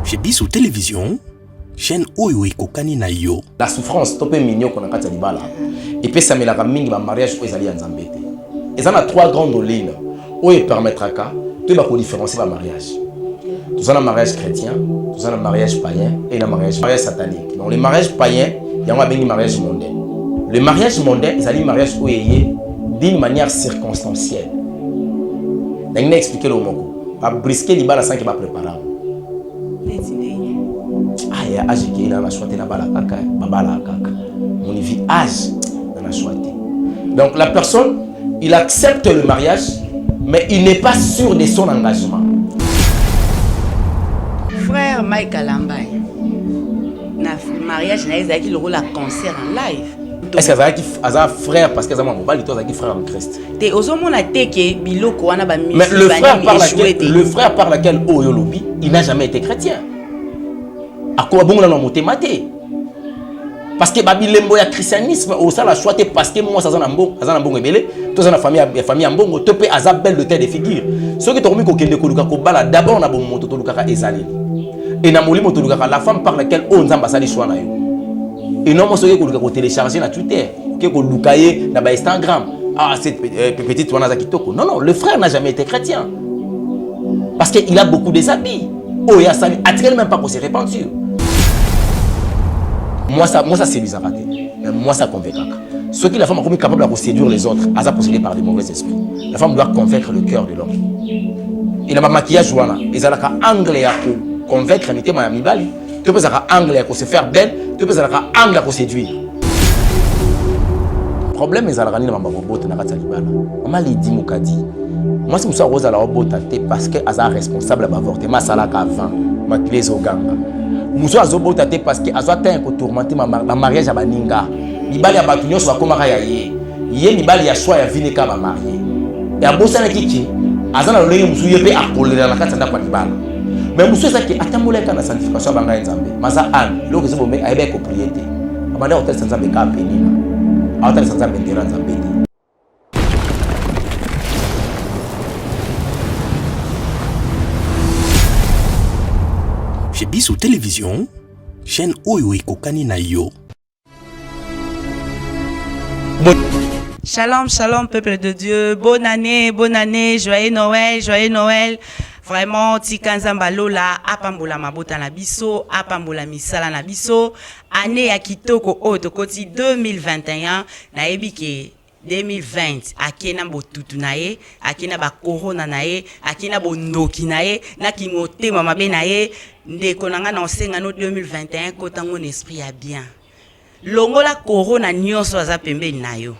Chez Bissou Télévision, chaîne Oyo Kokani na yo. La souffrance, topé mignon qu'on a quand il bala. Et puis ça me l'a ramené ma mariage où ils allaient en Zambété. Ils en a trois grandes lignes où ils permettra qu'à tout va différencier le mariage. Tout ça un mariage chrétien, tout ça un mariage païen et un mariage satanique. Donc les mariages païens, il y a un mariage mondain. Le mariage mondain, c'est un mariage où il est d'une manière circonstancielle. Je vais expliquer le mot. Pas brisquer les balles sans qu'il va préparer. Ah, il y a âge qui est dans la choité na bala kaka, babala kaka. On y vit âge dans la choité. Donc la personne, il accepte le mariage, mais il n'est pas sûr de son engagement. Frère Mike Alambay, le mariage n'a pas le rôle à concert en live. Est-ce qu'il y a un frère parce qu'il y a un frère en Christ? Mais le frère par lequel Oyo Lobi, il n'a jamais été chrétien. À quoi bon on monté maté? Parce que Babilembo ya christianisme au ça la choité parce que moi ça zana mbongo ebele, to zana famille mbongo to pe azabel de tête de figure. Ce qui tourmi ko kende ko luka ko bala d'abord na bon moto to luka ka ezali. Et na molimo to luka la femme par laquelle on nzamba sali choix na yo. Et non moi ce que ko télécharger na Twitter, que ko lukaye na ba Instagram. Ah cette petite wana kitoko. Non, le frère n'a jamais été chrétien. Parce qu'il a beaucoup des habits. Oh, il y a ça, attirez même pas pour se répandre. Moi ça c'est bizarre. Mais moi ça convainc. Ce qui la femme est capable de séduire les autres, elle a possédé par des mauvais esprits. La femme doit convaincre le cœur de l'homme. Il n'a pas maquillage voilà. Ils ont un angle à convaincre n'était ma amibali. Tu peux avoir un angle à se faire belle, tu peux avoir un angle à séduire. Le problème est que les gens robot na katalibala. Maman Lydie Mukadi. Moi si musa rose à la robot parce que asa responsable d'avortement salaka avant ma clés au ganga. Muso azobot parce que azo atteint ko tourmenter ma mariage à baninga. Libali ya batunyo so bakoma ya ye. Ye libali ya choix ya vineka ba marié. Et abosana kiki azana lolenge musu yepe akolera na katanda kwa libala. Mais muso ezaki atamboleka na sanctification banga nzambe. Maza an loko zo bomé ayebe ko priété. Amanda hotel nzambe ka penina. Hotel nzambe ndera nzambe. Chez Bissou Télévision, chaîne Oyo Kokani na yo. Shalom, shalom, peuple de Dieu. Bonne année, joyeux Noël. Vraiment, Tikanzamba Lola, apambola mabota na biso, apambola misala na biso. Année ya kitoko o tokoti 2021 na ebike 2020 akena botutu na ye, akena ba corona na ye, akena bondoki na ye, na kimote mama be na ye, ndeko nanga na osenga no 2021 kotango na esprit ya bien. Longola corona nyonso aza pembeni na yo.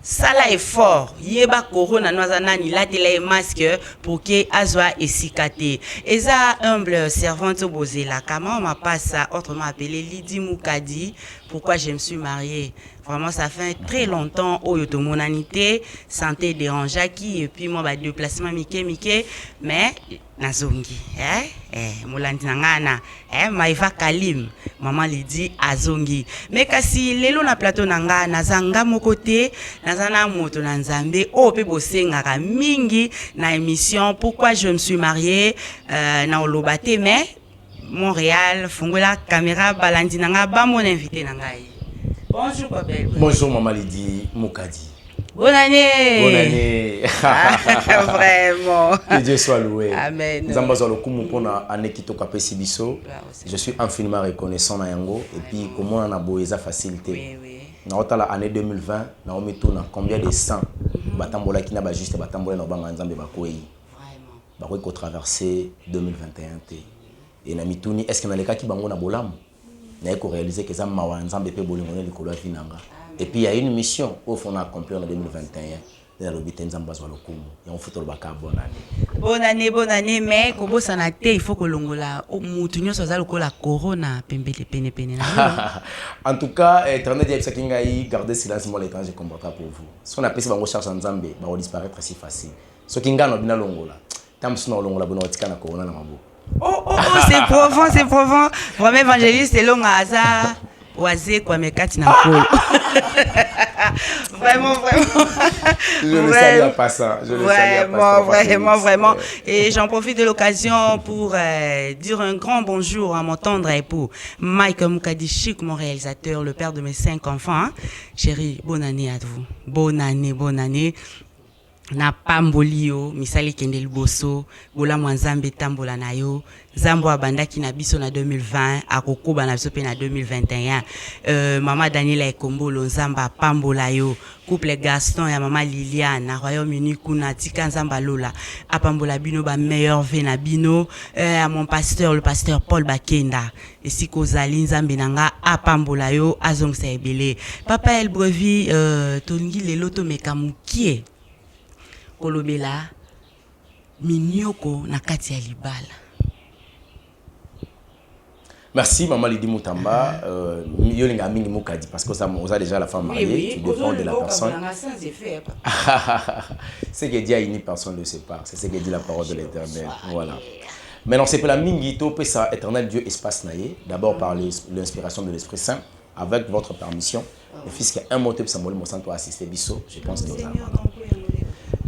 Sala effort, yeba corona noza nani latela e masque pour que azwa esikate. Eza humble servante bozela, comment on m'appelle ça autrement appelé Lydie Mukadi. Pourquoi je me suis mariée? Vraiment ça fait très longtemps au yoto monanité, santé dérangeaki et puis moi ba déplacement mike mais nazongi molandi nangana maiva kalim maman Lydie azongi mais kasi lelo na plateau nanga nazanga mokote nazana moto na nzambe o pe bosengaka mingi na émission pourquoi je me suis mariée na olobate mais Montréal fungola caméra balandi nanga ba mon invité nangai. Bonjour Babel. Bonjour Maman Lydie Mukadi. Bonne année. Bonne année. Vraiment. Que Dieu soit loué. Amen. Je suis infiniment reconnaissant na yango et puis comment on a beau eza facilité. Oui. Na l'année 2020, na on tourne combien de 100 batambola qui n'a pas juste batambola na banga nzambe bakoyi. Vraiment. Bakoyi ko traverser 2021 té. Et na mituni est-ce que na leka ki bango na bolamu? Na ko réaliser que ça mawa nzambe pe bolingo na likolo finanga. Et puis il y a une mission au fond on a accompli en 2021 dans le but nzamba zo lokumu. Ya on futo baka bonne année. Bonne année mais kobo sanate il faut que longola mutu nyoso za lokola corona pembele pene na. En tout cas, éternel Dieu ça kinga yi garder silence moi les temps je combattra pour vous. Si on appelle ça bango charge nzambe ba disparaître si facile. So kinga no bina longola. Tam sino longola bono tika na corona na mabo. Oh, c'est profond. Vraiment évangéliste, c'est long à hasard. Oazé, quoi, mais Kati na polo. Vraiment. Je le salue en passant. Vraiment. Et j'en profite de l'occasion pour dire un grand bonjour à mon tendre époux, Mike Mukadishik, mon réalisateur, le père de mes 5 enfants. Hein. Chérie, bonne année à vous. Bonne année. Na pamboli yo misali kende liboso bola mwanzambe tambola na yo zambo abandaki na biso na 2020 akokoba na biso pe na 2021 mama Daniela Ekombolo nzamba pambola yo couple Gaston ya mama Liliane na Royaume-Uni kuna tika nzamba lola apambola bino ba meilleur ve na bino à mon pasteur le pasteur Paul Bakenda esiko zali nzambe nanga apambola yo azongisa ebele papa El Brevi tolingi lelo to mekamukie kolobela minyoko na kati ya libala. Merci maman Lydie Moutamba. Yolinga mingi mukadi parce que ça on a déjà la femme mariée, tu dépends de la personne. Ce que Dieu a uni personne ne le sépare, c'est ce que dit la parole de l'Éternel. Voilà. Maintenant c'est pour la mingi to pe ça éternel Dieu espace naïe, d'abord par l'inspiration de l'Esprit Saint avec votre permission. Le fils qui a un mot de Samuel Monsanto assisté biso, je pense que ça.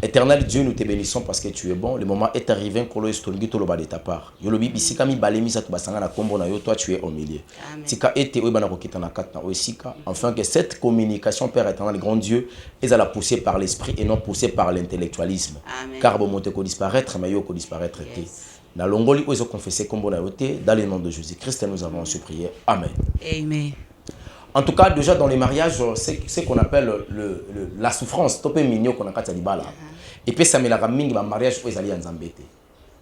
Éternel Dieu, nous te bénissons parce que tu es bon. Le moment est arrivé pour le stongi tout le bas de ta part. Yolobi bisika mi balemi sa tubasanga na kombo na yo, toi tu es au milieu. Tika ete oeba na kokita na kat na osika, afin que cette communication Père éternel grand Dieu est à la poussée par l'esprit et non poussée par l'intellectualisme. Car bon monte ko disparaître mais yo ko disparaître te. Na longoli ozo confesser kombo na yo te dans le nom de Jésus-Christ nous avons supplié. Amen. Amen. En tout cas, déjà dans les mariages, c'est ce qu'on appelle la souffrance. Topé mignon qu'on a quand libala. Et puis ça met la raming dans mariage où ils allaient en zambété.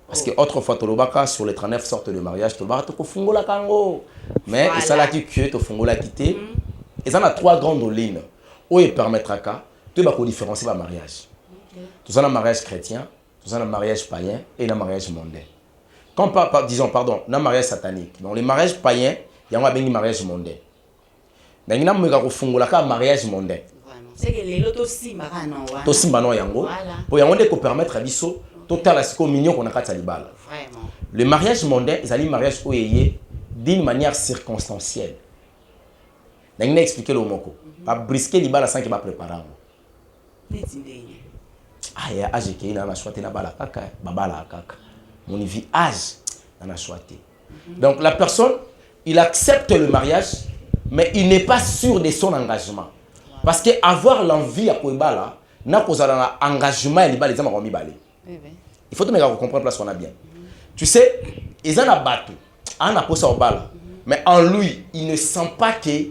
Parce que autrefois tolobaka sur les 39 sortes de mariage, tolobaka to fungo la kango. Mais ça là tu que to fungo la quitté. Et ça a 3 grandes lignes où il permettra qu'à tu vas différencier le mariage. Tout ça un mariage chrétien, tout ça un mariage païen et un mariage mondain. Quand disons pardon, un mariage satanique. Dans les mariages païens, il y a un mariage mondain. Il y a un mariage mondain. C'est que les lotos simba non. To simba non yango. Pour yango de permettre à biso total la siko mignon qu'on a kati libala. Vraiment. Le mariage mondain, c'est un mariage oyé d'une manière circonstancielle. N'a expliqué le moko. Pas brisquer libala sans qu'il va préparer. Ah ya âge qui na choité na bala kaka, babala kaka. Mon vie âge na choité. Donc la personne, il accepte le mariage mais il n'est pas sûr de son engagement. Parce que avoir l'envie à Koibala, n'a pas un engagement à l'Ibala, il faut que nous comprenions place qu'on a bien. Tu sais, ils ont un bateau, on a posé au bal, mais en lui, il ne sent pas qu'il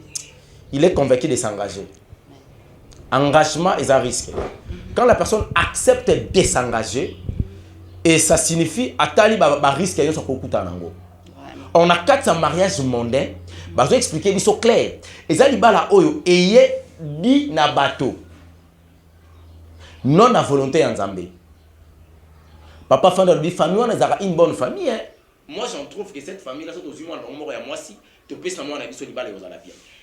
est convaincu de s'engager. Engagement est un risque. Quand la personne accepte de s'engager, et ça signifie que risque est on a 4 mariages mondains. Je vais expliquer, ils sont clairs. Et ça, les bala oyo, eye di na bateau. Non à volonté en Zambie. Papa Fandor dit, famille, on a une bonne famille. Hein? Moi, j'en trouve que cette famille-là, c'est aux humains, moi si, tu peux savoir, on a dit,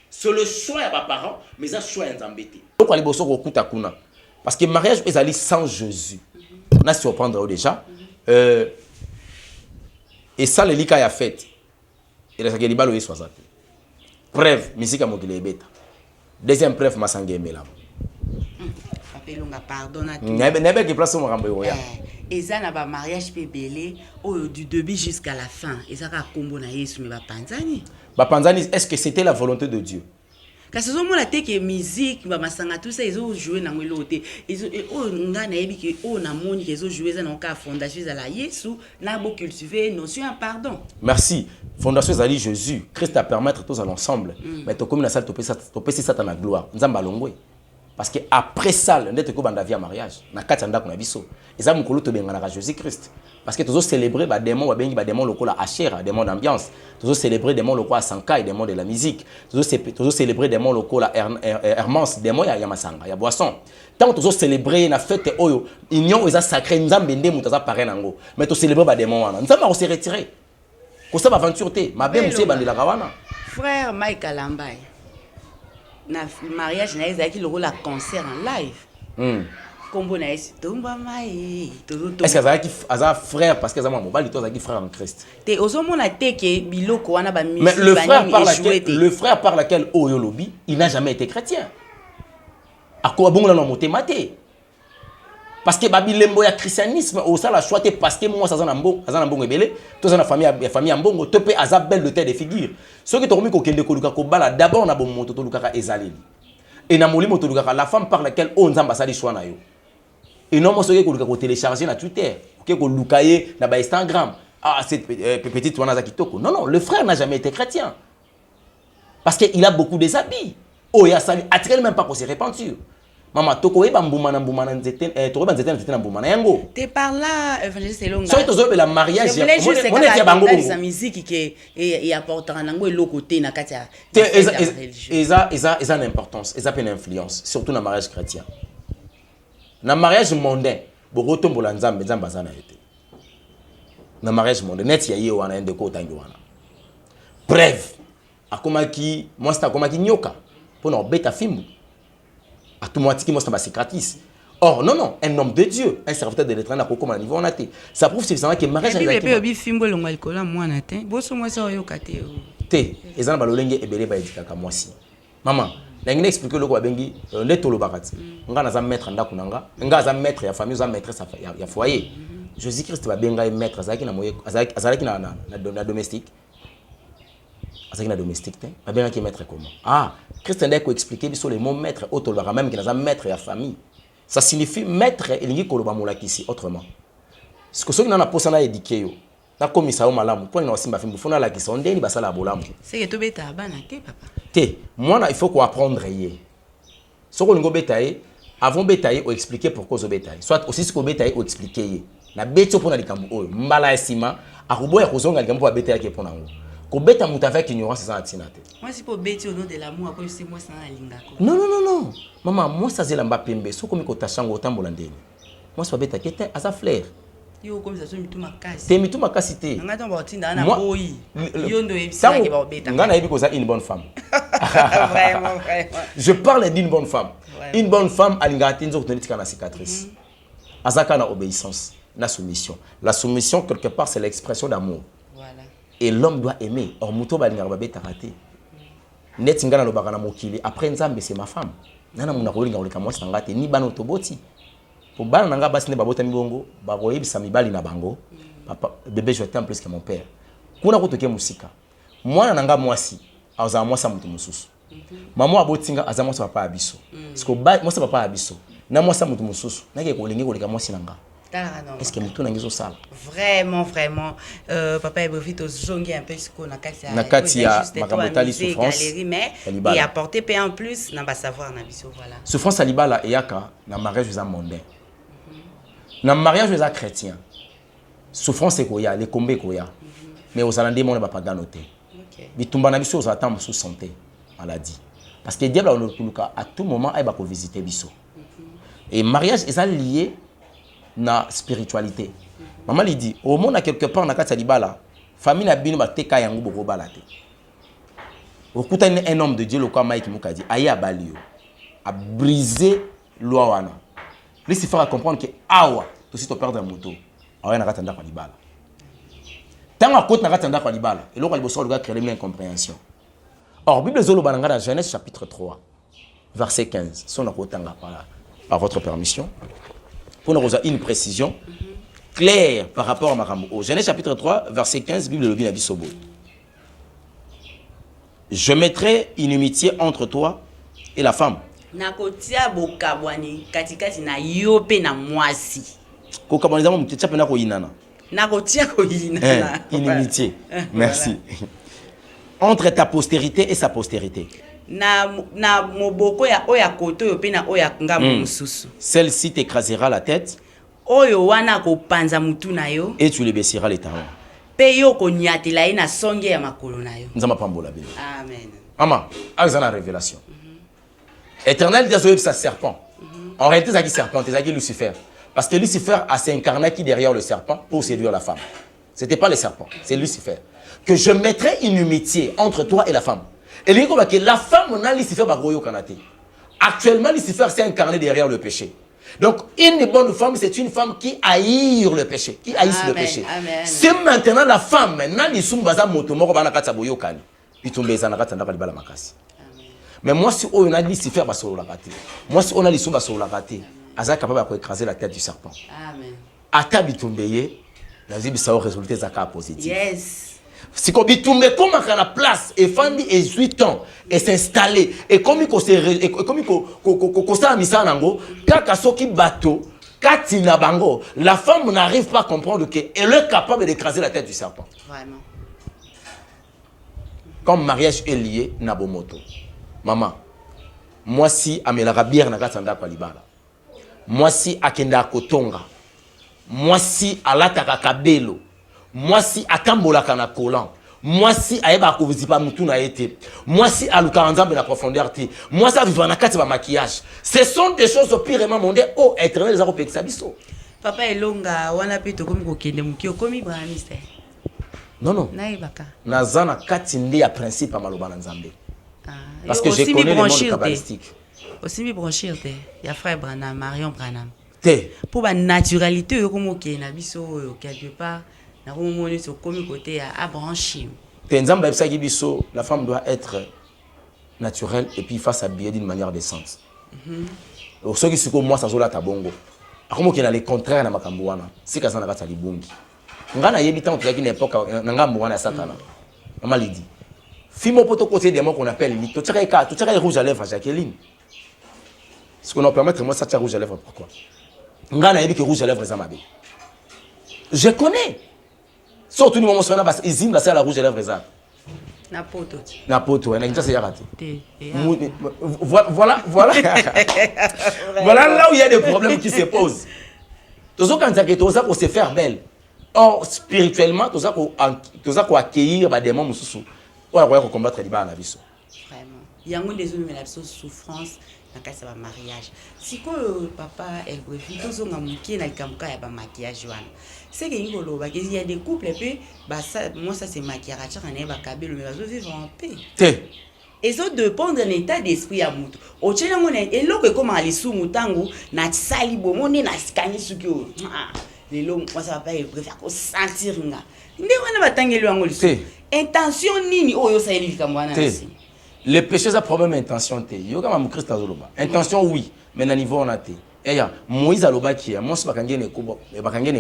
c'est le choix à mes parents, mais c'est le choix en Zambie. Pourquoi les bossons au Kutakuna? Parce que le mariage, ils allaient sans Jésus. On a surprendre déjà. Et ça, le lika a fait. Et là, ça qui est libalo, 60. Preuve, musique à Mokile Beta. Deuxième preuve, Massangé Melam. Pardon. N'ebe qui place mon rambo. Et ça n'a pas mariage pébélé du début jusqu'à la fin. Et ça a combo na Yesu mais ba Panzani. Ba Panzani, est-ce que c'était la volonté de Dieu? Parce que ce moment là que musique ba masanga tout ça ils ont joué na ngwelote. Ils ont nga na yebi que na moni qu'ils ont joué ça na ka fondation za la Yesu na bo cultiver notion pardon. Merci. Fondation Zali Jésus, Christ a permettre tous ensemble. Mais tu comme la salle tu peux ça ta gloire. Nzamba longwe. Parce que après ça, on est dans la vie à mariage. Na katanda kuna biso. Et ça mukolo to bengana Jésus Christ. Parce que tous célébrer ba démon ba bengi ba démon loko la Asher, démon d'ambiance. Tous célébrer démon loko à Sankai, démon de la musique. Tous célébrer démon loko la Hermance, démon ya masanga, ya boisson. Tant tous célébrer na fête oyo, union eza sacré nzambe ndé mutaza paré nango. Mais tous célébrer ba démon wana. Nzamba on s'est retiré. Ko ça aventure té, ma bé monsieur bandela kawana. Frère Mike Alambay. Na mariage na ezaki le rôle à concert en live. Combo na esi tomba mai toto. Est-ce que ça frère parce que ça mon bali toi frère en Christ. Te ozomona te ke biloko wana ba musique. Mais le frère par lequel Oyo Lobi, il n'a jamais été chrétien. Akoba bongo na motema te. Parce que babilembo ya christianisme au ça la choix parce que moi ça za na mbongo ebele, to za na famille ya mbongo, to pe aza belle de terre de figure. Ce qui tokomi ko kende ko luka ko bala d'abord na bomoto to luka ka ezaleli. Et na molimo to luka la femme par laquelle on nzamba sali choix na yo. Et non moi ce qui ko luka ko télécharger na Twitter, ko luka ye na ba Instagram. Ah cette petite wana za kitoko. Non, le frère n'a jamais été chrétien. Parce qu'il a beaucoup des habits. Oh ya sali attiré même pas pour se repentir. Maman, toko eba mbumana nzete, toko eba nzete na mbumana yango. Te par là, évangéliste Elonga. So tozo be la mariage. Je voulais juste que la bango sa musique qui est apportant nango eloko côté na katia. Eza une importance, eza une influence, surtout dans le mariage chrétien. Dans le mariage mondain, boko tombola nzambe za na yote. Dans le mariage mondain, net ya ye wana ndeko tangi wana. Bref, akomaki, moi c'est akomaki nyoka pour na beta fimbu. À tout moment, qui ma cicatrice. Or, non, un homme de Dieu, un serviteur de l'éternel, à comment niveau on a été. Ça prouve c'est que mariage avec le fimbo le ngoalikola moi na te. Boso moi ça yo kate. Te, ezana balolenge ebele ba edikaka moi si. Maman, n'engine expliquer le ko bengi le tolo bakati. Nga na za maître ndako nanga, nga za maître ya famille za maîtresse ya foyer. Jésus-Christ ba benga maître azaki na moye azaki na domestique. Azaki na domestique te. Ba benga ki maître comment? Ah, Christ ndeko expliquer sur les mots maître auto même qui na za maître ya famille. Ça signifie maître elingi koloba molakisi autrement. Ce que ceux qui n'ont pas éduqué yo. Na komisa o malamu pour na simba fimbu fona la ki sondeli basala bolamu. C'est que to beta bana te papa. Te, moi il faut qu'on apprendre yé. Ce qu'on go betaye, avant betaye ou expliquer pourquoi zo betaye. Soit aussi ce qu'on betaye ou expliquer yé. Na beto pona likambu oyo mbala esima akubo ya kozonga likambu ba betaye ke pona ngo. Ko beta muta avec ignorance ça atina te. Moi c'est pour beti au nom de l'amour après c'est moi ça alinga ko. Non. Maman, moi ça zela mba pembe, so komi ko tashango tambola ndeni. Moi so beta kete asa fleur. Yo comme ça so mituma kasi. Te mituma kasi te. Nga tomba otinda na boyi. Yo ndo ebisa ke ba beta. Nga na yebi ko za une bonne femme. Vraiment. Je parle d'une bonne femme. Ouais. Une bonne femme alinga tinzo ko tika na cicatrice. Azaka na obéissance, na soumission. La soumission quelque part c'est l'expression d'amour. Voilà. Et l'homme doit aimer. Or muto balinga ba beta raté. Net ngana lobaka na mokili après nzambe c'est ma femme. Nana muna kolinga oleka mwasi ngate ni bana toboti. Pour bana nanga basi ne babota mibongo, ba koyebisa mibali na bango. Papa bébé je t'aime plus que mon père. Kuna kotoke musika. Mwana nanga mwasi, aza mwasa mutu mususu. Maman abotinga aza mwasa papa abiso. Parce que mwasa papa abiso. Na mwasa mutu mususu. Nake kolinga koleka mwasi nanga. Est-ce que mutu nangizo sala? Vraiment. Papa est profite aux zongi un peu ce qu'on a cassé. Na katia makabotali souffrance. Et apporter paix en plus, n'a pas savoir na biso voilà. Souffrance à libala eyaka na mariage aux mondain. Na mariage aux chrétiens. Souffrance est koya, les combés koya. Mais aux alandés mon ba paganoté. OK. Bitumba na biso aux attendre sous santé, maladie. Parce que diable à tout moment il va ko visiter biso. Et mariage est lié na spiritualité. Maman lui dit au monde a quelque part na kati libala, famille na bino ba teka yango boko balate. Okuta un homme de Dieu le quoi Mike Mukadi aya balio a brisé loi wana. Lucifer a comprendre que awa to si to perdre moto. Awa na kati ndako libala. Tant à côté na kati ndako libala, et loko liboso le gars créer une incompréhension. Or Bible zolo bananga dans Genèse chapitre 3 verset 15. Son akotanga par votre permission. Pour nous avoir une précision claire par rapport à Marambo. Genèse chapitre 3, verset 15, Bible le Bisobo. Je mettrai une inimitié entre toi et la femme. Nakotia bokabwani katikati na yope na mwasi. Kokabwani zamu mtecha pena ko yinana. Nakotia ko yinana. Inimitié. Merci. Entre ta postérité et sa postérité. Na moboko ya oya koto yo pena oya ngambo mususu. Celle-ci t'écrasera la tête. Oyo wana ko panza mutu na yo. Et tu lui baisseras les talons. Pe yo ko nyatela ina songe ya makolo na yo. Nzama pambola bino. Amen. Maman, azana révélation. Éternel désolé sa serpent. En réalité c'est qui serpent, c'est qui Lucifer. Parce que Lucifer a s'incarné qui derrière le serpent pour séduire la femme. C'était pas le serpent, c'est Lucifer. Que je mettrai une inimitié entre toi et la femme. Et la femme, on a Lucifer bagoyo kanate. Actuellement, Lucifer s'est incarné derrière le péché. Donc, une bonne femme, c'est une femme qui haït le péché. Qui haït le péché. C'est maintenant la femme, maintenant, les soumbaza motomoro bana katsa boyo kani. Itumbe sana katsa ndaka libala makasi. Mais moi, si on a dit si faire sur la raté, moi, si on a dit sur la raté, Aza capable d'écraser la tête du serpent. Amen. Ata bitumbeye, la vie ça résultat zaka positif. Yes. Si qu'on bitumbe comme à la place et fandi et 8 ans et s'installer et comme il ça nango kaka soki bateau katina bango, la femme n'arrive pas à comprendre qu'elle est capable d'écraser la tête du serpent. Vraiment. Comme mariage est lié na bomoto. Maman, moi si amelara bière na katanda kwa libala. Moi si akenda kotonga. Moi si alataka kabelo. Moi si atambolaka na kolan. Moi si aeba kovizipa mutu na été. Moi si aluka nzambe na profondeur te. Moi si vivre na kati ba maquillage. Ce sont des choses purement mondaines. Oh, éternel za kopekisa biso. Papa elonga wana pe to komi kokende muki okomi braniste. Non. Naibaka. Nazana kati nde ya principe maloba na nzambe. Parce que je connais le monde kabbalistique. Aussi mi branchir te. Ya frère Branham, Marion Branham. Te. Pour la naturalité comme qui na biso quelque part na komoni so komi côté à brancher. Te nzambe ebisa ki biso, la femme doit être naturelle et puis face habillée d'une manière décente. Ceux qui sont moi ça zola tabongo. Akomo ki na le contraire na makambo wana. Sika sana kata libungi. Ngana yebi tant que na époque na ngambo wana satana. Maman lui dit. Fimo poto côté des mots qu'on appelle lit. Tu tchaka rouge à lèvres Jacqueline. Ce qu'on a permettre moi ça tchaka rouge à lèvres pourquoi? Ngana yebi que rouge à lèvres zamabe. Je connais. Surtout nous on na bas izim la la rouge à lèvres za. Na poto. Na poto, na ça raté. Voilà. Voilà là où il y a des problèmes qui se posent. Tous ceux qui ont pour se faire belle. Or spirituellement, tous ceux qui accueillir des démons mususu. On va combattre les bas na biso. Vraiment. Il y a des hommes qui ont souffrance dans le mariage. Si papa elle brevi tous on a muké na kamka ya ba maquillage wana. C'est que il y a des couples et puis moi ça c'est maquillage on ba kabelo mais bazo vivre en paix. Et ça dépend de l'état d'esprit à mutu. O tshela ngone eloko comme ali su mutangu na tsali bomone na skani suki o. Lelo moi ça va pas il préfère ko sentir nga. Ndé wana batangeli wango lisu. Intention nini oyo ça elika mwana nasi. Le péché c'est problème intention te. Yo kama mu Christ azoloba. Intention oui, mais na niveau on a te. Eya Moïse aloba ki moi se bakangene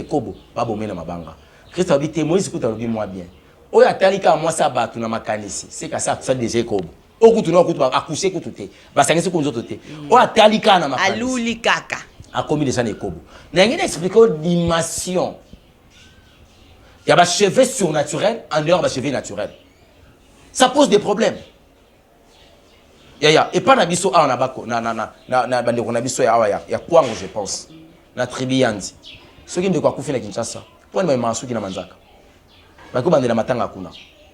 kobo ba bomena mabanga. Christ a dit Moïse kuta lobi moi bien. Oyo atalika moi ça batu na makanisi. C'est que ça déjà kobo. Okutu na okutu akoucher kutu te. Basangisi ku nzoto te. Oyo atalika na makanisi. Aluli kaka. A commis déjà les kobo. Na ngene expliquer dimension. Il y a des cheveux surnaturels en dehors des cheveux naturels. Ça pose des problèmes. Et pas na biso a na bako na bandeko na biso ya awa ya kwango je pense. Na tribu yandi. Soki ndeko akufi na Kinshasa. Poni ba masuki na manzaka. Bako bandela matanga kuna.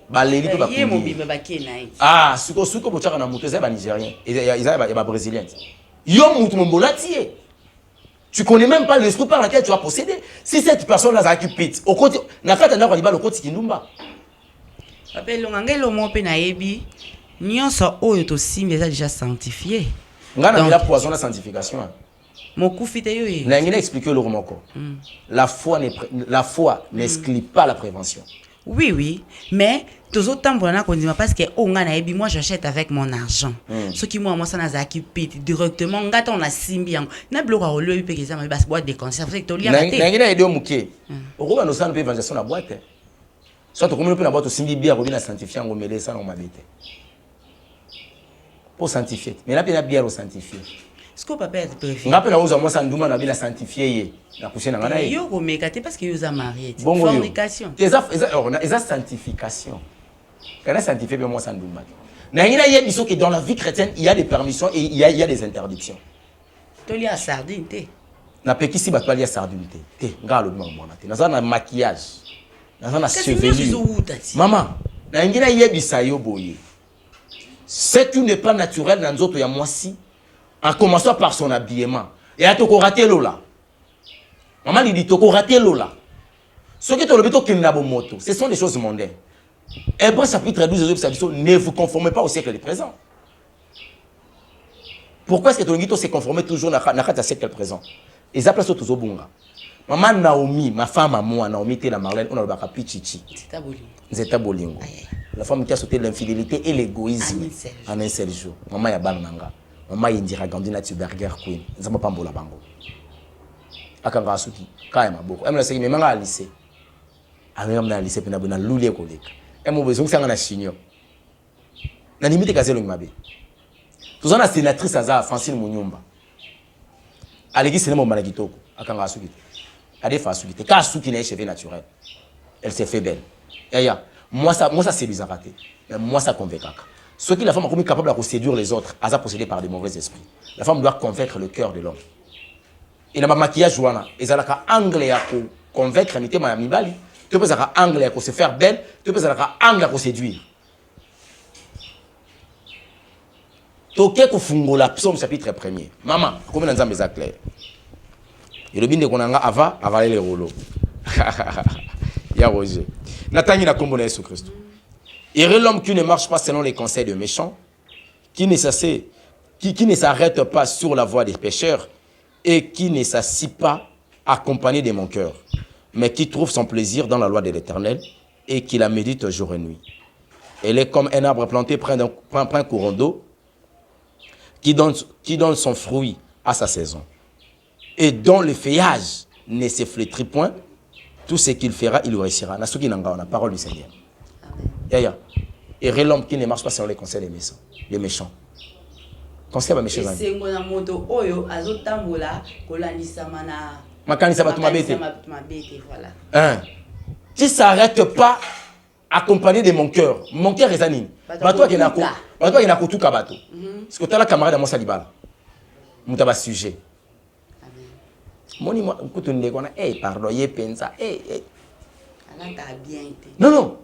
Baleli pe bakuni. Yemo bimba bakena iti. Ah, suko bochaka na mutu za ba Nigérien. Ils ba Brésiliens. Yo mutu mbonati. Tu connais même pas l'esprit par lequel tu vas posséder. Si cette personne-là a occupé, au côté, na kata na kwa le côté kindumba. Papa Longangelo mo pe na yebi, nyonso oyo to simbi eza déjà sanctifié. Ngana la poison la sanctification. Mon kufite yo ye. Na ngine expliquer le romoko. La foi n'exclut pas la prévention. Oui, mais toujours tambola na kondima parce que onga na yebi moi j'achète avec mon argent. Ce qui moi ça na zaki pit directement ngata on a simbi yango. Na bloka o le pe keza ma bas boîte de conserve c'est que to lia raté. Na ngine edo muke. Oko no sana pe évangélisation na boîte. Soit to komelo pe na boîte simbi bière ko bina sanctifier ngo mele ça no mabete. Pour sanctifier. Mais là pe na bière au sanctifier. Ce que papa est préféré. Ngape na uza moi ça nduma na bina sanctifier ye. Na kusena ngana ye. Yo ko mekate parce que yo za marié. Bongo Fornication. Eza sanctification. Quand on sanctifie bien moi ça nduma. Na ngina ye biso que dans la vie chrétienne, il y a des permissions et il y a des interdictions. To lia sardine te. Na pekisi ba to lia sardine te. Ngalo bima mona te. Na za na maquillage. Na za na chevelure. Maman, na ngina ye bisa yo boye. C'est tu n'es pas naturel dans nzoto ya mwasi. En commençant par son habillement. Et à toko raté lola. Maman lui dit toko raté lola. Ce qui est le béton qui n'a pas moto, ce sont des choses mondaines. Hébreux chapitre 12, ne vous conformez pas au siècle présent. Pourquoi est-ce que ton guito s'est conformé toujours à la siècle présent? Et ça place toujours bunga. Maman Naomi, ma femme à moi, Naomi, t'es la Marlène, on a le baka pichichi. C'est ta bolingo. La femme qui a sauté l'infidélité et l'égoïsme en un seul jour. Maman Yaban Nanga. Maman Indira Gandhi Nati Burger Queen. Nzamba Pambola Bango. Akanga Asuki. Kaya Maboko. Elle me l'a dit, mais maman à lycée. Elle m'a dit, à lycée, puis elle m'a dit, l'oulier collègue. Elle m'a dit, c'est un chignon. Na limite kaze lo mabe. Tous on a sénatrice Aza Francine Munyumba. Alegi c'est mon malagitoko. Akanga Asuki. Ade fa Asuki. Ka Asuki n'est cheveux naturel. Elle s'est fait belle. Yaya. Moi ça c'est bizarre raté. Mais moi ça convainc. Ce qui la femme est capable de séduire les autres, elle a possédé par des mauvais esprits. La femme doit convaincre le cœur de l'homme. Et dans maquillage wana, ils ont anglais à convaincre n'était ma mibali. Tu peux avoir anglais à se faire belle, tu peux avoir anglais à séduire. Toké ko fungola psaume chapitre 1er. Maman, comment nous avons clair. Et le bin de konanga avaler les rouleaux. Ya Roger. Nathalie na kombo na Jésus Christ. Heureux l'homme qui ne marche pas selon les conseils des méchants, qui ne s'arrête pas sur la voie des pécheurs et qui ne s'assit pas accompagné de mon cœur, mais qui trouve son plaisir dans la loi de l'Éternel et qui la médite jour et nuit. Elle est comme un arbre planté près d'un courant d'eau qui donne son fruit à sa saison et dont le feuillage ne se flétrit point. Tout ce qu'il fera, il réussira. Nasuki Nanga, la parole du Seigneur. Yaya. Et l'homme qui ne marche pas selon les conseils des méchants. Conseil à mes méchants. C'est mon moto oyo azotambola kolandisa mana. Makanisa batu mabete. Voilà. Hein. Si ça s'arrête pas accompagné de mon cœur est anine. Bato qui na ko tout kabato. Parce que tu as la camarade à mon salibala. Mutaba sujet. Moni moi écoute on dit pardon yé pensa non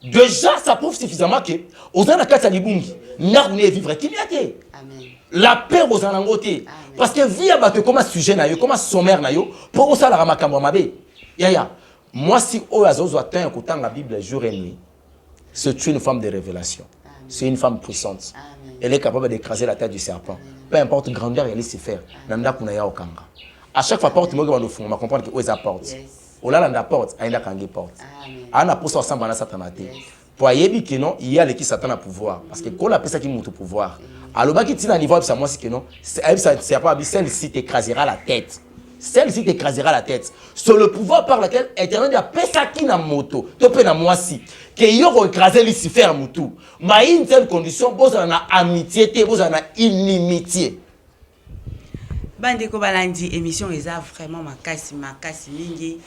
déjà ça prouve suffisamment que aux ana kata libungi na ne vivre qu'il y a té amen la paix aux ana ngoté parce que via bato comme sujet na yo comme sommaire na yo pour ça la makambo mabe yaya moi si o azozo atteint écoutant la Bible jour et nuit c'est une femme de révélation. C'est une femme puissante. Amen. Elle est capable d'écraser la tête du serpent. Peu importe grandeur elle sait faire nanda kuna ya okanga. À chaque fois porte moi on fond on va comprendre que où est la porte. Au là la porte aina kangi porte. Ana pour ça ensemble na Satan até. Pour yebi que non il y a les qui Satan a pouvoir parce que quand la personne qui monte pouvoir. Alors ba qui tina niveau ça moi c'est que non c'est pas celle-ci t'écrasera la tête. Celle-ci t'écrasera la tête. C'est le pouvoir par lequel Éternel a pesa qui na moto. To pe na moi si que yo écraser Lucifer mutu. Mais une telle condition vous en a amitié vous en a inimitié. Bandeko balandi émission eza vraiment makasi mingi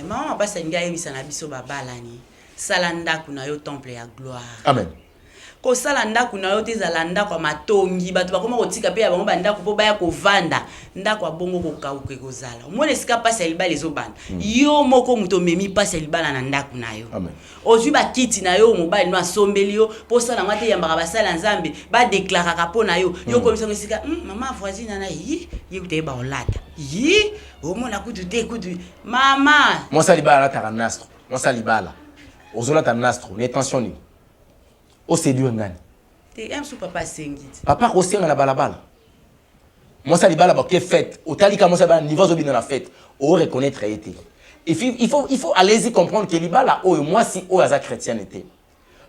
maman basa ngai misana biso babalani salanda kuna yo temple ya gloire amen ko salanda kuna yo tezalanda kwa matongi bato bakoma kotika pe ya bango bandako po baya kovanda ndako abongo ko kauke kozala mone sika pasa libala ezobanda yo moko muto memi pasa libala na ndako na yo amen ozwi bakiti na yo mobali no asombeli yo po sala ngate yambaka basala nzambe ba déclaraka po na yo yo komisa ngisika mama voisine na yi yekuteba olata yi omona kutu te kutu mama moi ça libala ta nastro moi ça libala ozola ta nastro ni tension ni o séduire ngani te aime sou papa sengit papa osenga na balabala moi ça libala ba ke fête otali ka moi ça ba niveau zo bina na fête o reconnaître été. Il faut aller-y comprendre que libala oh moi si oh aza chrétien était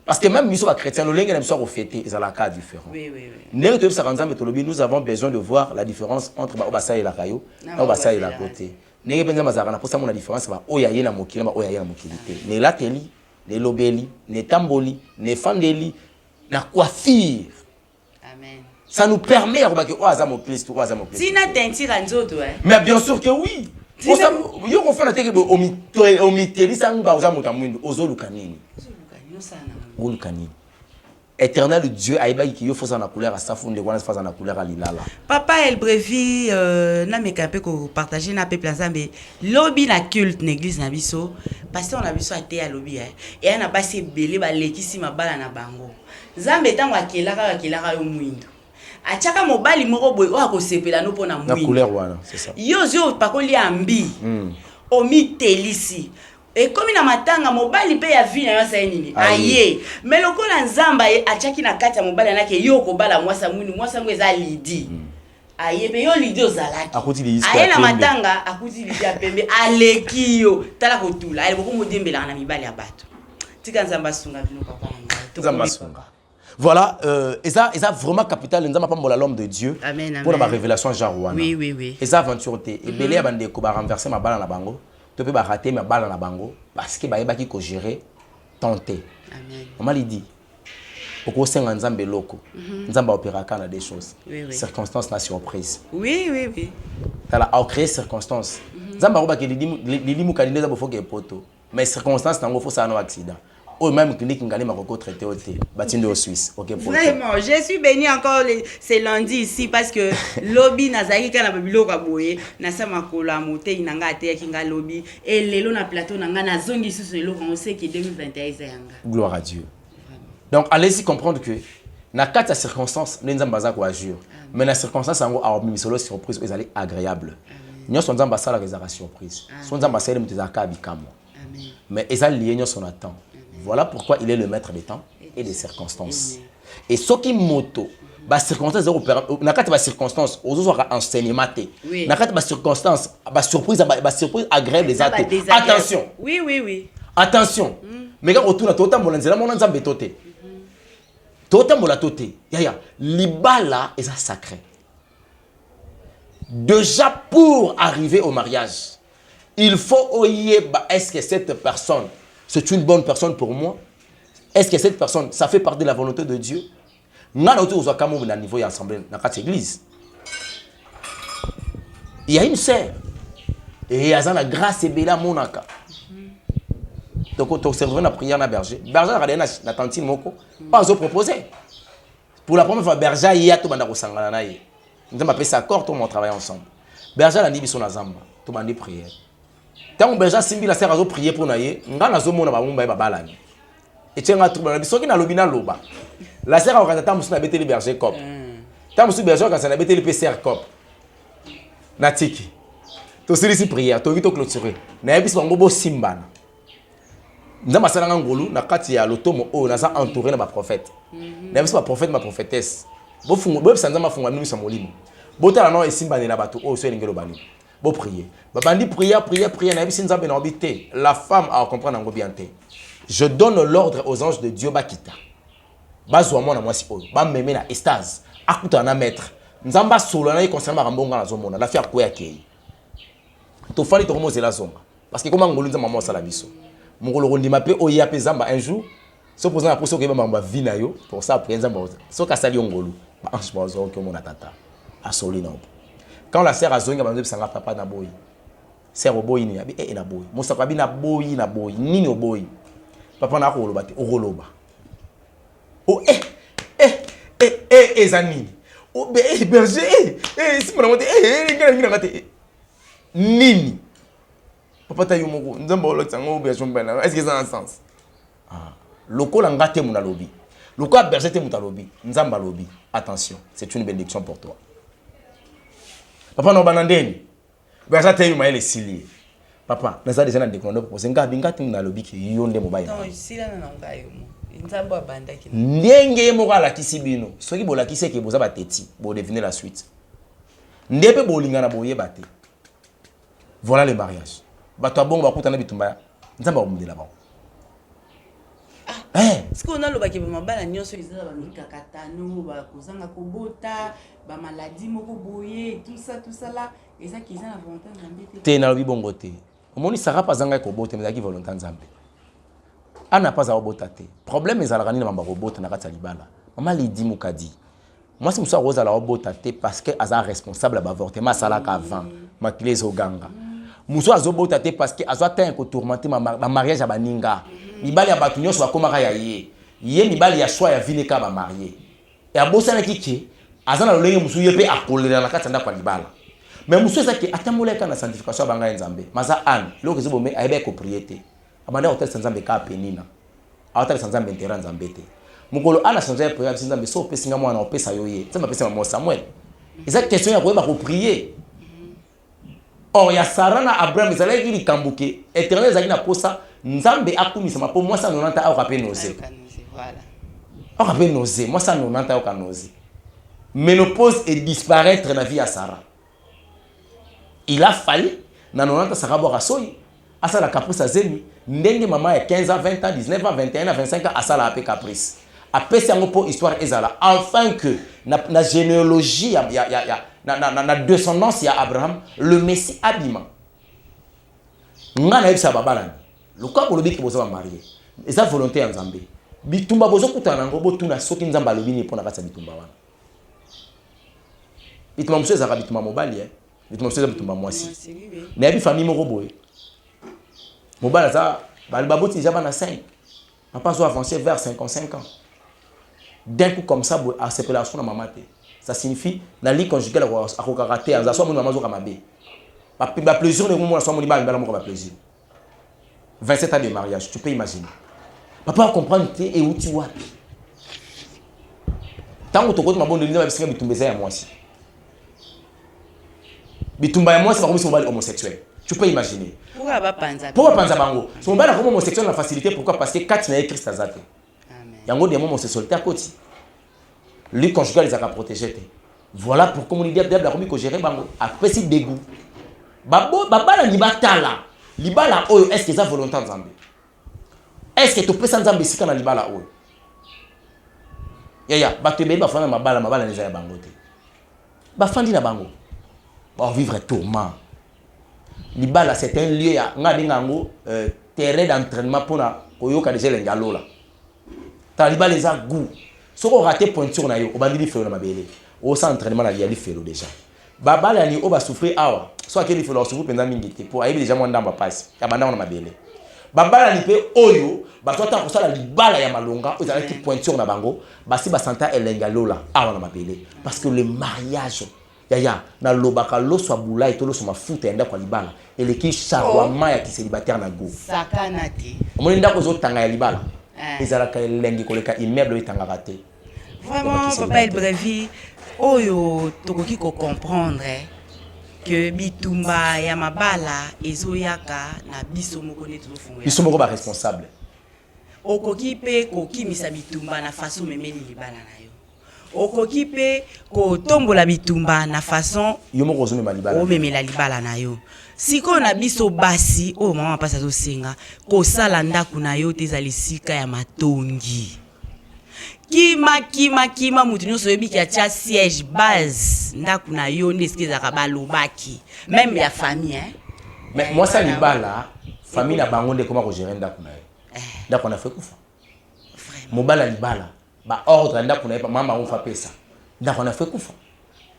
parce que même miso ba chrétien le lingue n'aime pas refléter ils ont la cas différent. Oui. Né to saranza metolobi nous avons besoin de voir la différence entre ba obasa et la kayo na obasa et la côté. Né penza mazarana pour ça mon la différence ba oh ya yena mokili ba oh ya yena mokilité. Ne lateli, ne lobeli, ne tamboli, ne fandeli, na coiffure. Amen. Ça nous permet à remarquer oh aza mon Christ, oh aza mon Christ. Sina tentira nzoto Mais bien sûr que oui. Pour ça, yo ko fana teke o miteli sanga oza mutamwindo ozoluka nini oluka nini Éternel Dieu aiba ki yo fosa na couleur à safunde wana fosa na couleur à lilala papa El Brevi na meka pe ko partager na peuple nzambe lobi na culte na église na biso parce on a biso até ya lobi et ana basi belé ba lekisi mabala na bango nzambe tango akelaka yo mwindo achaka mobali moko boy o akosepela no pona mwindo na couleur wana c'est ça yo pakoli ambi omi telisi et comme na matanga mobali pe ya vie na yo sa nini aye mais lokola nzamba achaki na kati ya mobali nake yo ko bala mwasa mwe eza lidi aye pe yo lidi ozalaki aye na matanga akuti lidi ya pembe aleki yo tala kotula ale boko modembela na mibali ya bato tika nzamba sunga bino papa nzamba sunga. Voilà, et ça vraiment capital, nous avons pas l'homme de Dieu. Amen, pour la révélation Jean Rouana. Oui. Et ça aventure et belé abandé ko ba renverser ma balle na bango, tu peux ba rater ma balle na bango parce que ba yeba ki ko gérer tenter. Amen. Maman lui dit oko senga nzambe loko. Nzamba opéra kana des choses. Circonstances na surprise. Oui. Tala a créé circonstances. Nzamba ko ba ke limu kalileza bo foke poto. Mais circonstances nango faut ça no accident. Oh, même clinique ngali makoko traité au thé. Batinde au Suisse. OK pour vraiment, je suis béni encore c'est lundi ici parce que lobby nazaki kana babilo ka boye na sama kola moté inanga te kinga lobby et lelo na plateau nanga na zongi sous lelo on sait que 2021 yanga. Gloire à Dieu. Donc allez-y comprendre que na quatre circonstances nzamba za ko agir. Mais na circonstances ngo a misolo surprise ils allaient agréable. Nyo son nzamba sala rezara surprise. Son nzamba sala mutezaka bikamo. Amen. Mais ils allaient nyo son attend. Voilà pourquoi il est le maître des temps et des circonstances. Et ce qui moto, bah circonstances na kati ba circonstances, aux autres enseignement té. Na kati ba circonstances, ba surprise agréable les athées. Attention. Oui. Attention. Mais quand retourne tota molanzela mona nzambe toté. Tota mola toté. Ya libala est sacré. Déjà pour arriver au mariage, il faut oyer est-ce que cette personne c'est une bonne personne pour moi? Est-ce que cette personne, ça fait partie de la volonté de Dieu? Nous avons un niveau d'assemblée dans cette église. Il y a une sœur. Et il y a la grâce et bella monaka. Donc, tu observes la prière dans berger. Berger a regardé la tantine moko. Pas au proposer. Pour la première fois, berger il y a tout le monde sangana. Nous avons appelé ça accord, tout le monde travaille ensemble. Berger a dit bisou na zamba. Tout le monde dit prière. Tant que berger simbi la sœur a prié pour naïe. Nga na zo mona ba mumba ba balani. Et tiens à trouver biso qui na lobina loba. La sœur a regardé tant musu na bete le berger cop. Tant musu berger quand ça na bete le PCR cop. Na tiki. To siri prière, to vito clôturer. Na biso bango bo simbana. Nzamba sala ngolu na kati ya lotomo o na sa entouré na ba prophète. Na biso ba prophète ma prophétesse. Bo fungo bo sanza ma fungo numi sa molimo. Bo tala no esimbana na bato o so elingelo bani. Bo prier. Ba bandi prière na biso nzambe na obité. La femme a comprendre ngo bien té. Je donne l'ordre aux anges de Dieu bakita. Bazwa mona mwasi oyo. Ba meme na estase. Akuta na maître. Nzamba solo na concernant rambonga na zomona. La faire koya kei. To fali to komoze la zonga. Parce que comment ngolu nzamba mosala biso. Mongolo rondima pe oya pe zamba un jour. So posant la poso ke ba vina yo pour ça après nzamba. So ka sali ngolu. Ba ange bazo ke mona tata. Asoli na. Quand la sœur a zonga ba nzeba papa na boyi. Sœur oboyi ni abi na boyi. Mosaka bi na boyi nini oboyi. Papa na ko loba te okoloba. Oh ezani. Oh berger si mona monte ngina ngate. Nini. Papa ta yomoko nzamba olotsango berger mbana. Est-ce que ça a un sens? Lokola ngate muna lobi. Lokola berger te muta lobi. Nzamba lobi. Attention, c'est une bénédiction pour toi. Papa no banandeni. Berger te yuma ele silier. Papa, naza déjà na déclenché pour senga bingati muna lobi ki yonde mobile. Non, sila na ngayo mo. Nzamba bandaki. Ndenge moka la kisibino. Soki bola kiseke boza bateti, bo deviner la suite. Ndepe bolinga na boye bate. Voilà le mariage. Bato abongo bakutana bitumba. Nzamba omundela ba. Est-ce qu'on a le bac ba mabala nyonso ezala ba mikakatano ba kozanga kobota ba maladie moko boye tout ça là et ça qui est la volonté nzambe te na lobi bongo te. Omoni sara pazanga kobota maisaki volonté nzambe. Ana pas a obota te. Problème ezala kanina mamba kobota na kati libala. Mama Lidi Mukadi. Moi si musa roza la obota te parce que aza responsable ba avortement sala ka avant. Makile zoganga. Muso azobota te parce que azo atteint ko tourmenter ma mariage à baninga. Mibali ya batu nyonso bakomaka ya ye. Ye mibali ya choix ya vineka ba marié. Et abosana kiki azana lolenge musu yepe akolela na kati ndako libala. Mais musu ezaki atamoleka na sanctification banga nzambe. Maza an, loko zibome ayebe ko prier. Abanda hotel nzambe ka penina. Hotel nzambe intera nzambe te. Mukolo ana changer prière nzambe so pesinga mwana opesa yoye. Nzambe pesa mo Samuel. Ezaki question ya koyeba ko prier. Or ya Sarana Abraham ezalaki likambuke. Éternel ezaki na posa nzambe akumisa mapo moi ça 90 ans rapé nausée. Voilà. On rappelle nausée, moi ça 90 ans nausée. Ménopause et disparaître dans la vie à Sarah. Il a fallu na 90 Sarah boire soyi, asa la caprice zemi, ndenge maman a 15 ans 20 ans 19 ans 21 ans 25 ans asala ape caprice apesi yango po histoire ezala enfin que na généalogie na descendance ya Abraham le Messie abima nga na yebisa babalani lokwa bolobi ki boza ba marié eza volonté ya Nzambe bitumba bozo kutana nango botuna soki Nzambe alobi ni pona kasa bitumba wana bitumba muso ezaka bitumba mobali bitumba muso ezaka bitumba mwasi na yabi famille moko boye mobali za baboti déjà bana 5 papa zo avancer vers 55 ans d'un coup comme ça à séparation na maman te ça signifie la ligne conjugale à kokaraté en so mon maman zo kamabe ba plaisir ne mo so mon ba mo ba plaisir 27 ans de mariage tu peux imaginer papa comprendre te et où tu vois tant que to ko mabondo ndima bisinga bitumbeza ya mwasi bitumba ya mwasi ba komisa mobali homosexuel tu peux imaginer pourquoi ba panza bango so mobali comme homosexuel na facilité pourquoi parce que quatre na Christ azate yango des moments homosexualité à côté lui conjugal ils a protéger voilà pourquoi mon idée diable a commis que gérer bango après si dégoût baba ni batala libala oyo est-ce que ça volonté Nzambe est-ce que tu peux sans Nzambe sika na libala oyo ya ba te be ba fana mabala neza ya bango te ba fandi na bango ba vivre tourment libala c'est un lieu ya nga ngo terrain d'entraînement pour na koyoka déjà lengalola ta libala les a goût ce qu'on raté pointure na yo o bandili felo na mabele o sa entraînement na yali felo déjà babala ni o ba souffrir awa so akeli felo souffrir pendant mingi te pour ayebi déjà mo ndamba passe ya banda na mabele babala ni pe oyo ba tota ko sala libala ya malonga o za ki pointure na bango basi ba santa elengalola awa na mabele parce que le mariage ya na lobaka loso abula et loso mafuta enda kwa libala eleki charwama ya célibataire na go sakana te omoni ndako zo tanga ya libala ezalaka elengi koleka immeuble etangaka te vraiment papa El Brevi oyo tokoki ko comprendre que bitumba ya mabala ezoyaka na biso moko ne tozofunga biso moko ba responsable okoki pe kokimisa bitumba na façon memeli libala na yo okoki pe kotombola bitumba na façon yo moko ozomema libala omemela libala na yo siko na biso basi o mama pasa zosenga kosala ndaku na yo te ezali sika ya matongi kima mutu nyonso oyebi ki atia siège base ndaku na yo nde esika ezalaka balobaki même ya famille mais moi ça libala famille na bango nde koma kogérer ndaku na yo ndaku na fe kufa mobala libala ba ordre ndaku na yo mama bango fa pesa ndaku na fe kufa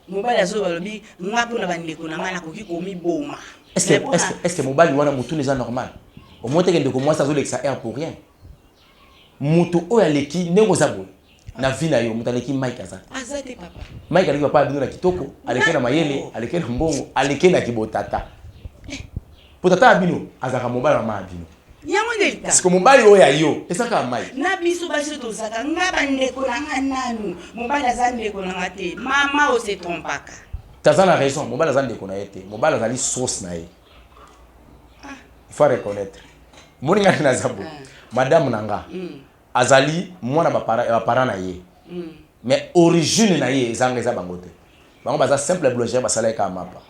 mobali azo balobi ngapo na bandeko na ngana koki komi boma est-ce que mobali wana mutu neza normal au moins teke ndeko mwasa zo lekisa air pour rien mutu oya leki ndeko zabo na vie na yo mutu aleki Mike azate papa Mike aleki papa bino na kitoko aleki na mayele aleki na mbongo aleki na kibotata potata bino azaka mobali mama bino yango ndelika parce que mobali oya yo esaka Mike na biso basi tozaka ngaba ndeko na ngananu mobali azandeko na ngate mama o se trompaka tazana raison mobali azandeko na yete mobali azali source na ye il faut reconnaître moninga na zabo madame nanga azali mwana ba parents na ye mais origine na ye ezanga eza bango te bango baza simple boulanger basala ka mapa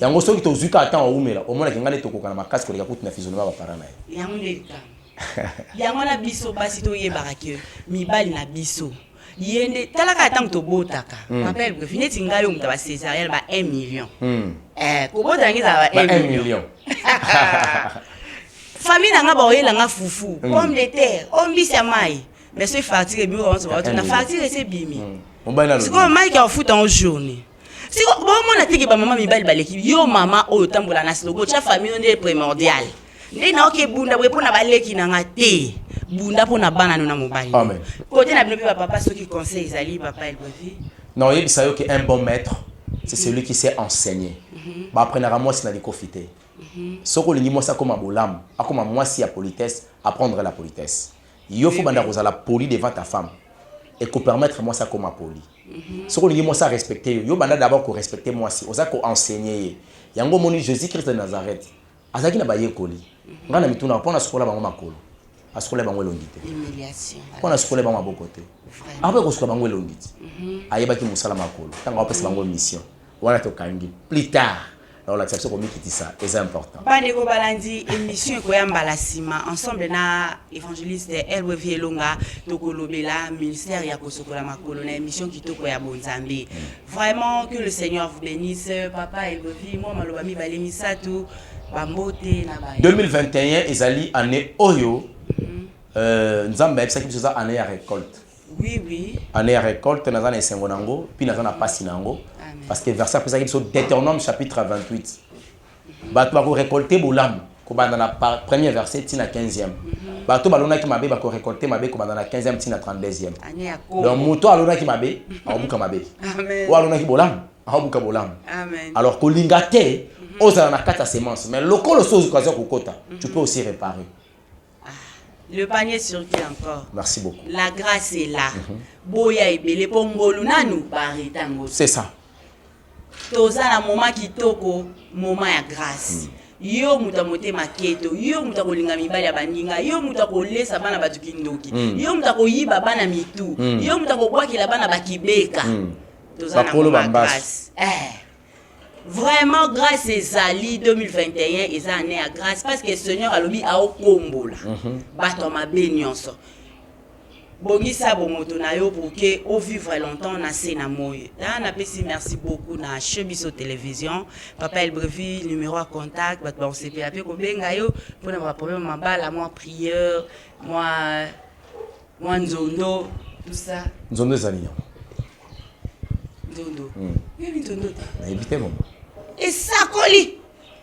yango soki tozuka ata oumela omona kinga ne tokoka na makasi koleka kutu na physionomie ba parents na ye yango ndelika yango na biso basi toyebaka ke mibali na biso yende talaka atango tobotaka rappel que finiti ngai yo mutaba césarienne ba 1 million kobota ngiza ba 1 million famille nanga ba oyela nga fufu pomme de terre ombisi ya mai mais c'est fatigué bi on se va na fatigué c'est bimi c'est comme mai qui a foot en journée c'est comme moi na tiki ba maman mibali baleki yo mama oyo tambola na slogo cha famille ndé primordial ndé na oké bunda bwe pona baleki nanga te bunda pona bana na mobali amen côté na bino papa ceux qui conseille Izali papa El Brevi non yebi sayo que un bon maître c'est celui qui sait enseigner ba apprendre moi si na likofité soko lingi moi ça comme abolam akoma moi si ya politesse apprendre la politesse yo faut banda kozala poli devant ta femme et ko permettre moi ça comme poli soko lingi moi ça respecter yo banda d'abord ko respecter moi si oza ko enseigner yango moni Jésus Christ de Nazareth azaki na baye koli ngana mituna pona sokola bango makolo asokola bango elongite humiliation pona sokola bango maboko te après ko sokola bango elongite ayebaki musala makolo tanga opesa bango mission wana to kangi plus tard donc la section comme qui ça c'est important. Bandeko balandi émission ko yamba la sima ensemble na évangéliste LWV Elonga tokolobela ministère ya kosokola makolo na émission kitoko ya bonzambe. Vraiment que le Seigneur vous bénisse papa LWV moi maloba mi balemisa tout bambote na ba 2021 ezali année oyo nzambe ebisa ki ça année ya récolte. Oui. Année ya récolte na zana esengo nango puis na zana pasi nango parce que verset après ça qui sur Deutéronome chapitre 28. Bato ba ko récolter bolam ko banda na premier verset tina 15e. Bato balona ki mabe ba ko récolter mabe ko banda na 15e tina 32e. Donc moto alona ki mabe abuka mabe. Amen. Ou alona ki bolam abuka bolam. Amen. Alors ko lingate ozala na kata semence mais lokolo so occasion ko kota tu peux aussi réparer. Le panier sur qui encore? Merci beaucoup. La grâce est là. Boya ebele pongolu nanu baritango. C'est ça. Toza na moment kitoko, moment ya grâce. Yo muta mote maketo, yo muta kolinga mibali ya baninga, yo muta kolesa bana batu kindoki, yo muta koyiba bana mitu, yo muta kobwakela bana bakibeka. Toza na moment ya grâce. Vraiment grâce ezali 2021 eza année à grâce parce que Seigneur alobi a okombola. Bato mabe nyonso. Bongisa bomoto na yo pour que au vivre longtemps na sena moye. Na pesi merci beaucoup na Chebiso télévision. Papa Elbrevi numéro à contact bato ba CP apé ko benga yo pour na problème mabala moi prière, moi nzondo tout ça. Nzondo ezali. Nzondo. Oui nzondo. Na éviter bon. Et ça colis.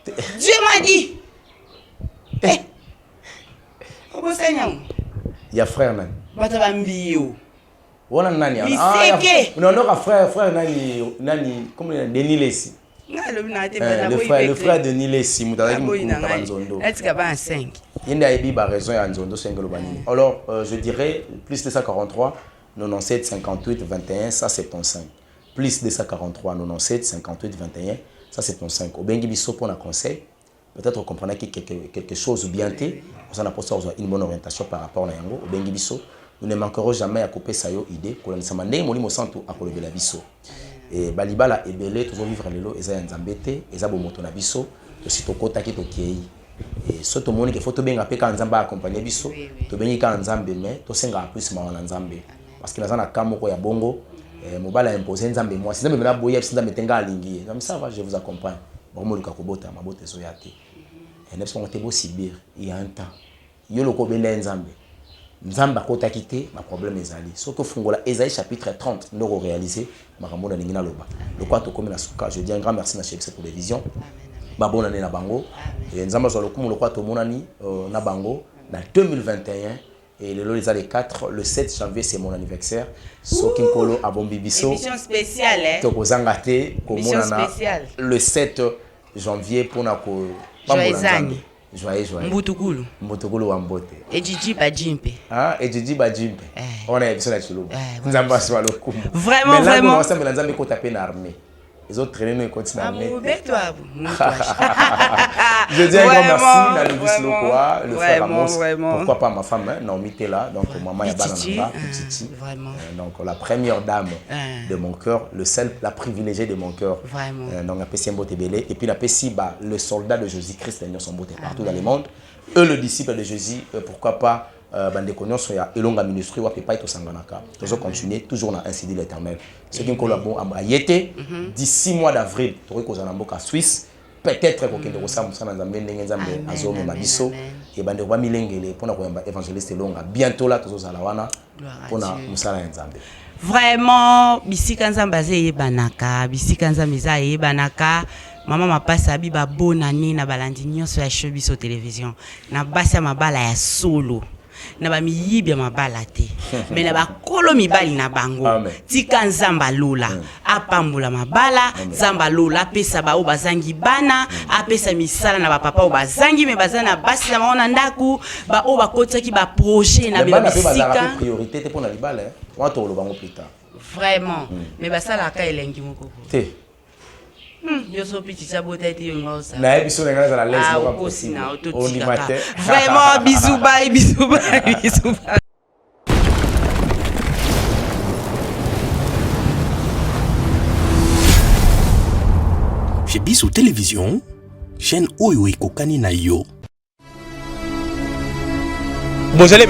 Dieu m'a dit. Il y a frère Nani. On a Nani. Non, frère Nani, comment il Denis Lessi. Le frère de Denis Lessi. Il y a raison à Nzondo Sengelobani. Alors, je dirais plus de 143, 97, 58, 21, ça c'est ton 5. Plus de 143, 97, 58, 21. Ça c'est ton 5. Au bengi biso pour un conseil, peut-être vous comprenez que quelque chose bien té, vous en apportez une bonne orientation par rapport à yango. Au bengi biso, nous ne manquerons jamais à couper ça yo idée. Qu'on a demandé moni mo santo à coller la biso. Et balibala ebele toujours vivre lelo eza nzambete, eza bomoto na biso, to sitokota ki to kiei. Et soto moni que photo benga pe ka nzamba accompagner biso, to bengi ka nzambe mais to senga plus ma wana nzambe. Parce que nazana kamoko ya bongo. Mobala imposé nzambe moi si nzambe na boya si nzambe tenga alingi non ça va je vous accompagne bomo luka kobota mabote so yate et neps on te bo sibir il y a un temps yo loko benda nzambe akota kité ma problème ezali surtout fungola Esaïe chapitre 30 ndoko réaliser makambo na ningina loba lokwa to komi na suka je dis un grand merci na chef cette télévision ba bona na bango et nzambe zo lokumu lokwa to monani na bango na 2021. Et le 4, le 7 janvier, c'est mon anniversaire. Sokinkolo Abombibiso. Émission spéciale, hein? Émission spéciale. Le 7 janvier, pour Nako. Joyeux. Mbutukulu. Mbutukulu Wambote. Et Gigi Bajimpe. Ah, et Gigi Bajimpe. On a émission là-dessus. Vraiment. Mais là, nous sommes dans l'armée. Les autres traînés nous continuent à mener. Je dis un grand merci à Louis Lokoa, le frère Amos. Pourquoi pas ma femme, Naomi Tela, donc maman Yabananga, Titi. Donc la première dame de mon cœur, la privilégiée de mon cœur. Donc la Pessi Mbotebele. Et puis la Pessi, le soldat de Jésus-Christ, ils sont beautés partout dans le monde. Eux, le disciple de Jésus, pourquoi pas bande connaissance sur Elonga ministry ou pas to sanganaka toujours continuer toujours dans ainsi dit l'Éternel ce qui collabore à Yété d'ici mois d'avril tu rekozana mboka Suisse peut-être ko kende ko samusana nzambe ndenge nzambe azome mabiso et bande ko milengele pona ko yamba évangéliste Elonga bientôt là tozozala wana pona musala nzambe vraiment bisika nzambe azeye banaka bisika nzambe zaye banaka Maman m'a passé à biba bonne année na balandi nyonso ya Chebiso télévision na basi mabala ya solo na ba miyibi ya mabala te mais na ba kolo mibali na bango tika nzamba lola apambula mabala nzamba lola pesa ba o bazangi bana apesa misala na ba papa o bazangi me bazana basi na maona ndaku ba o bakotaki ba projet na ba bisika priorité te pona libala on to lo bango plus tard vraiment mais basala ka elengi moko te yo so petit sabot tête yo ngosa na biso na ngala la laisse pas possible on y matin vraiment bisous bye chez Biso Télévision, chaîne oyo ekokani na yo. Vous allez